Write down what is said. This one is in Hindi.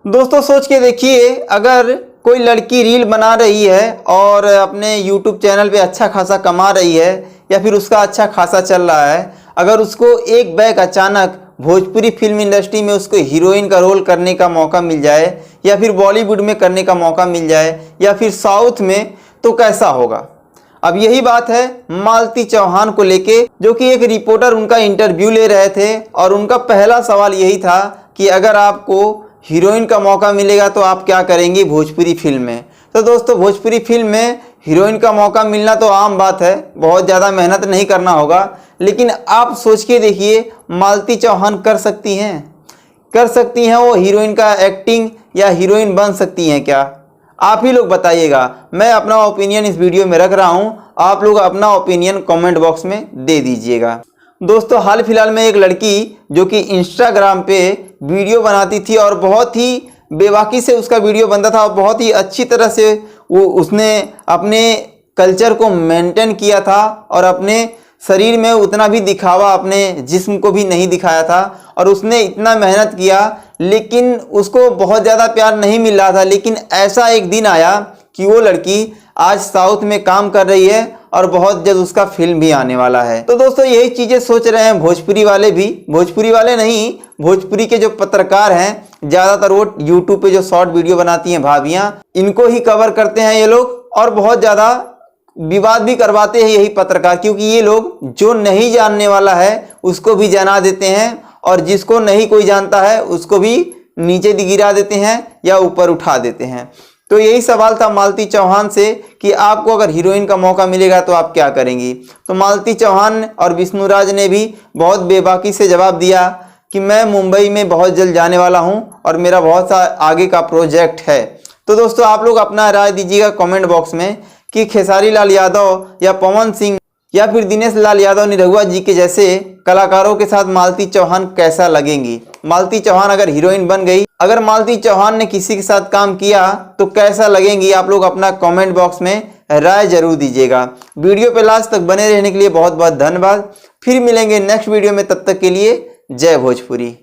दोस्तों सोच के देखिए, अगर कोई लड़की रील बना रही है और अपने YouTube चैनल पे अच्छा खासा कमा रही है या फिर उसका अच्छा खासा चल रहा है, अगर उसको एक बैग अचानक भोजपुरी फिल्म इंडस्ट्री में उसको हीरोइन का रोल करने का मौका मिल जाए या फिर बॉलीवुड में करने का मौका मिल जाए या फिर साउथ में, तो कैसा होगा। अब यही बात है मालती चौहान को लेके, जो कि एक रिपोर्टर उनका इंटरव्यू ले रहे थे और उनका पहला सवाल यही था कि अगर आपको हीरोइन का मौका मिलेगा तो आप क्या करेंगी भोजपुरी फिल्म में। तो दोस्तों भोजपुरी फिल्म में हीरोइन का मौका मिलना तो आम बात है, बहुत ज़्यादा मेहनत नहीं करना होगा, लेकिन आप सोच के देखिए मालती चौहान कर सकती हैं वो हीरोइन का एक्टिंग या हीरोइन बन सकती हैं क्या? आप ही लोग बताइएगा। मैं अपना ओपिनियन इस वीडियो में रख रहा हूँ, आप लोग अपना ओपिनियन कमेंट बॉक्स में दे दीजिएगा। दोस्तों हाल फिलहाल में एक लड़की जो कि इंस्टाग्राम पे वीडियो बनाती थी और बहुत ही बेबाकी से उसका वीडियो बनता था और बहुत ही अच्छी तरह से उसने अपने कल्चर को मेंटेन किया था और अपने शरीर में उतना भी दिखावा अपने जिस्म को भी नहीं दिखाया था और उसने इतना मेहनत किया, लेकिन उसको बहुत ज़्यादा प्यार नहीं मिल रहा था। लेकिन ऐसा एक दिन आया कि वो लड़की आज साउथ में काम कर रही है और बहुत जल्द उसका फिल्म भी आने वाला है। तो दोस्तों यही चीज़ें सोच रहे हैं भोजपुरी वाले भी, भोजपुरी वाले नहीं, भोजपुरी के जो पत्रकार हैं, ज़्यादातर वो यूट्यूब पे जो शॉर्ट वीडियो बनाती हैं भाभियाँ, इनको ही कवर करते हैं ये लोग और बहुत ज़्यादा विवाद भी करवाते हैं यही पत्रकार, क्योंकि ये लोग जो नहीं जानने वाला है उसको भी जाना देते हैं और जिसको नहीं कोई जानता है उसको भी नीचे गिरा देते हैं या ऊपर उठा देते हैं। तो यही सवाल था मालती चौहान से कि आपको अगर हीरोइन का मौका मिलेगा तो आप क्या करेंगी। तो मालती चौहान और विष्णुराज ने भी बहुत बेबाकी से जवाब दिया कि मैं मुंबई में बहुत जल्द जाने वाला हूं और मेरा बहुत सा आगे का प्रोजेक्ट है। तो दोस्तों आप लोग अपना राय दीजिएगा कमेंट बॉक्स में कि खेसारी लाल यादव या पवन सिंह या फिर दिनेश लाल यादव निरहुआ जी के जैसे कलाकारों के साथ मालती चौहान कैसा लगेंगी। मालती चौहान अगर हीरोइन बन गई, अगर मालती चौहान ने किसी के साथ काम किया तो कैसा लगेंगी। आप लोग अपना कमेंट बॉक्स में राय जरूर दीजिएगा। वीडियो पे लास्ट तक बने रहने के लिए बहुत बहुत धन्यवाद। फिर मिलेंगे नेक्स्ट वीडियो में, तब तक के लिए जय भोजपुरी।